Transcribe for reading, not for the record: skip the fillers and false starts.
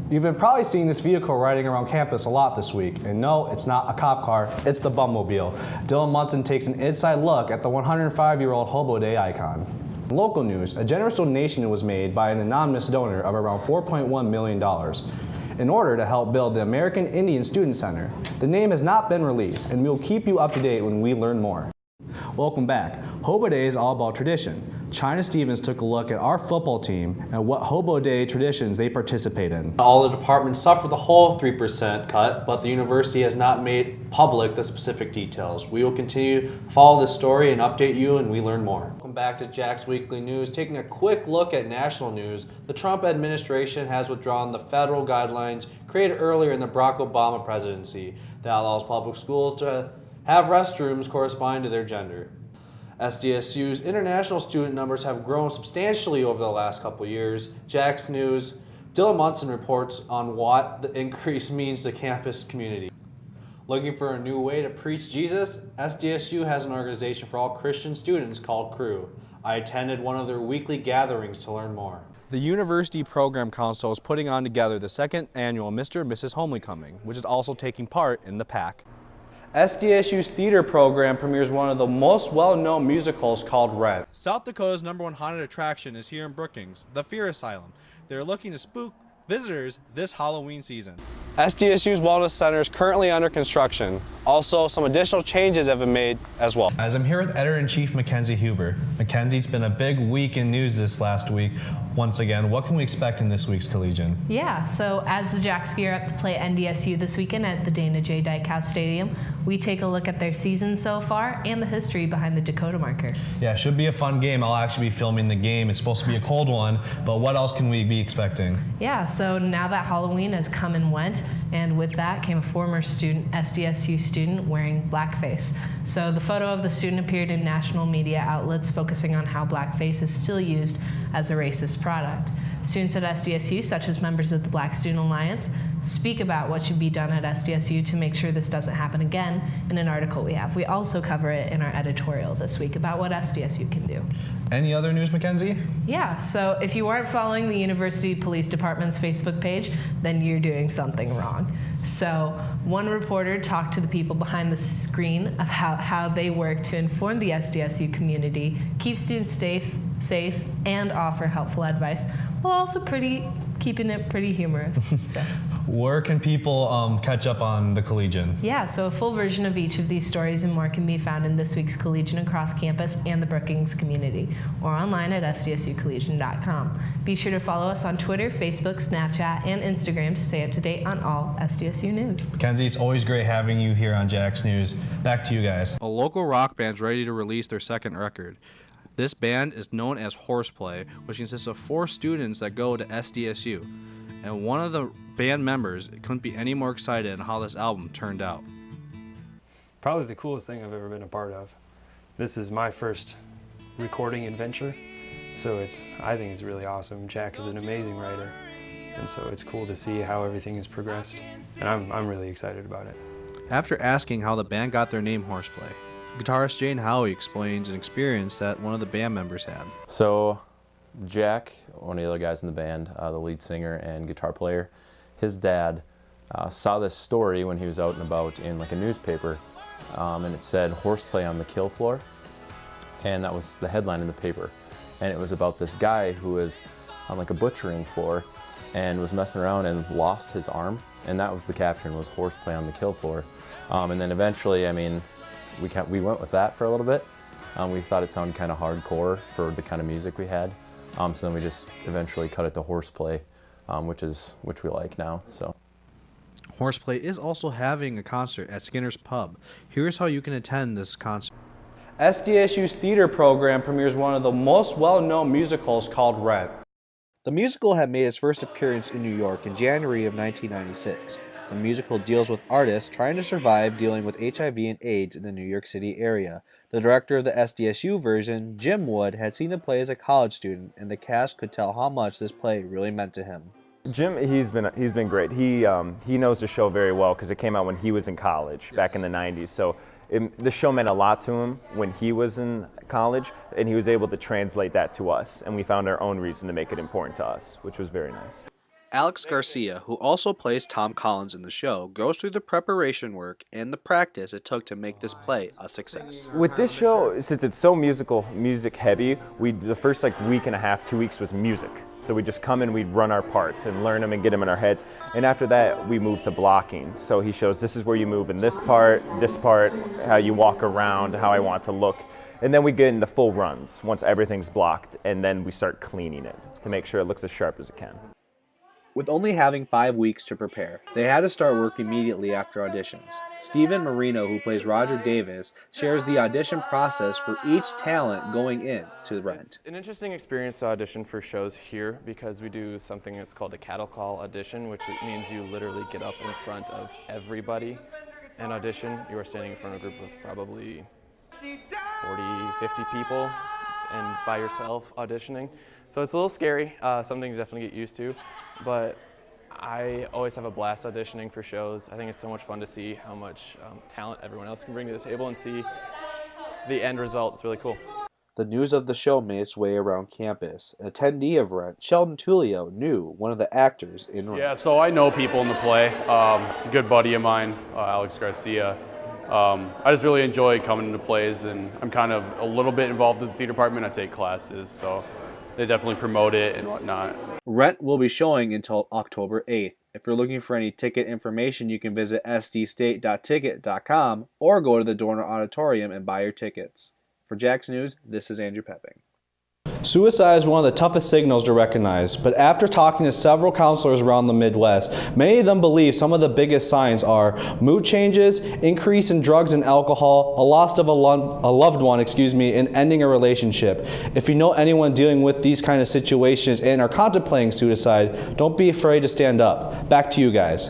You've been probably seeing this vehicle riding around campus a lot this week, and no, it's not a cop car, it's the Bummobile. Dylan Munson takes an inside look at the 105-year-old Hobo Day icon. In local news, a generous donation was made by an anonymous donor of around $4.1 million in order to help build the American Indian Student Center. The name has not been released, and we'll keep you up to date when we learn more. Welcome back. Hobo Day is all about tradition. China Stevens took a look at our football team and what Hobo Day traditions they participate in. All the departments suffered the whole 3% cut, but the university has not made public the specific details. We will continue to follow this story and update you and we learn more. Welcome back to Jack's Weekly News. Taking a quick look at national news, the Trump administration has withdrawn the federal guidelines created earlier in the Barack Obama presidency that allows public schools to have restrooms corresponding to their gender. SDSU's international student numbers have grown substantially over the last couple years. Jack's News, Dylan Munson reports on what the increase means to campus community. Looking for a new way to preach Jesus? SDSU has an organization for all Christian students called Crew. I attended one of their weekly gatherings to learn more. The University Program Council is putting on together the second annual Mr. and Mrs. Homecoming, which is also taking part in the PAC. SDSU's theater program premieres one of the most well-known musicals called Rent. South Dakota's #1 haunted attraction is here in Brookings, the Fear Asylum. They're looking to spook visitors this Halloween season. SDSU's Wellness Center is currently under construction. Also, some additional changes have been made as well. As I'm here with Editor-in-Chief Mackenzie Huber. Mackenzie, it's been a big week in news this last week. Once again, what can we expect in this week's Collegian? Yeah, so as the Jacks gear up to play NDSU this weekend at the Dana J. Dykhouse Stadium, we take a look at their season so far and the history behind the Dakota marker. Yeah, it should be a fun game. I'll actually be filming the game. It's supposed to be a cold one, but what else can we be expecting? Yeah, so now that Halloween has come and went, and with that came a former student, SDSU student, wearing blackface. So the photo of the student appeared in national media outlets focusing on how blackface is still used as a racist product. Students at SDSU, such as members of the Black Student Alliance, speak about what should be done at SDSU to make sure this doesn't happen again in an article we have. We also cover it in our editorial this week about what SDSU can do. Any other news, Mackenzie? Yeah, so if you aren't following the University Police Department's Facebook page, then you're doing something wrong. So one reporter talked to the people behind the screen about how they work to inform the SDSU community, keep students safe, and offer helpful advice, while also keeping it pretty humorous. So. Where can people catch up on the Collegian? Yeah, so a full version of each of these stories and more can be found in this week's Collegian across campus and the Brookings community, or online at sdsucollegian.com. Be sure to follow us on Twitter, Facebook, Snapchat, and Instagram to stay up to date on all SDSU news. Mackenzie, it's always great having you here on Jack's News. Back to you guys. A local rock band's ready to release their second record. This band is known as Horseplay, which consists of 4 students that go to SDSU. And one of the band members couldn't be any more excited on how this album turned out. Probably the coolest thing I've ever been a part of. This is my first recording adventure, so I think it's really awesome. Jack is an amazing writer, and so it's cool to see how everything has progressed, and I'm really excited about it. After asking how the band got their name Horseplay, guitarist Jane Howie explains an experience that one of the band members had. So Jack, one of the other guys in the band, the lead singer and guitar player, his dad saw this story when he was out and about in like a newspaper, and it said horseplay on the kill floor, and that was the headline in the paper. And it was about this guy who was on like a butchering floor and was messing around and lost his arm, and that was the caption, was horseplay on the kill floor. And then eventually, I mean, we went with that for a little bit. We thought it sounded kind of hardcore for the kind of music we had. So then we just eventually cut it to Horseplay, which we like now. So. Horseplay is also having a concert at Skinner's Pub. Here's how you can attend this concert. SDSU's theater program premieres one of the most well-known musicals called Rent. The musical had made its first appearance in New York in January of 1996. The musical deals with artists trying to survive dealing with HIV and AIDS in the New York City area. The director of the SDSU version, Jim Wood, had seen the play as a college student, and the cast could tell how much this play really meant to him. Jim, he's been great. He knows the show very well because it came out when he was in college back in the 90s. So the show meant a lot to him when he was in college, and he was able to translate that to us, and we found our own reason to make it important to us, which was very nice. Alex Garcia, who also plays Tom Collins in the show, goes through the preparation work and the practice it took to make this play a success. With this show, since it's so music heavy, the first like week and a half, 2 weeks was music. So we'd just come in, we'd run our parts and learn them and get them in our heads. And after that, we moved to blocking. So he shows this is where you move in this part, how you walk around, how I want to look. And then we get into full runs once everything's blocked, and then we start cleaning it to make sure it looks as sharp as it can. With only having 5 weeks to prepare, they had to start work immediately after auditions. Steven Marino, who plays Roger Davis, shares the audition process for each talent going in to Rent. It's an interesting experience to audition for shows here because we do something that's called a cattle call audition, which means you literally get up in front of everybody and audition. You are standing in front of a group of probably 40, 50 people and by yourself auditioning. So it's a little scary, something to definitely get used to, but I always have a blast auditioning for shows. I think it's so much fun to see how much talent everyone else can bring to the table and see the end result. It's really cool. The news of the show made its way around campus. An attendee of Rent, Sheldon Tullio, knew one of the actors in Rent. Yeah, so I know people in the play. A good buddy of mine, Alex Garcia. I just really enjoy coming to plays, and I'm kind of a little bit involved in the theater department. I take classes, so they definitely promote it and whatnot. Rent will be showing until October 8th. If you're looking for any ticket information, you can visit sdstate.ticket.com or go to the Dorner Auditorium and buy your tickets. For Jax News, this is Andrew Poepping. Suicide is one of the toughest signals to recognize, but after talking to several counselors around the Midwest, many of them believe some of the biggest signs are mood changes, increase in drugs and alcohol, a loss of a loved one, and ending a relationship. If you know anyone dealing with these kind of situations and are contemplating suicide, don't be afraid to stand up. Back to you guys.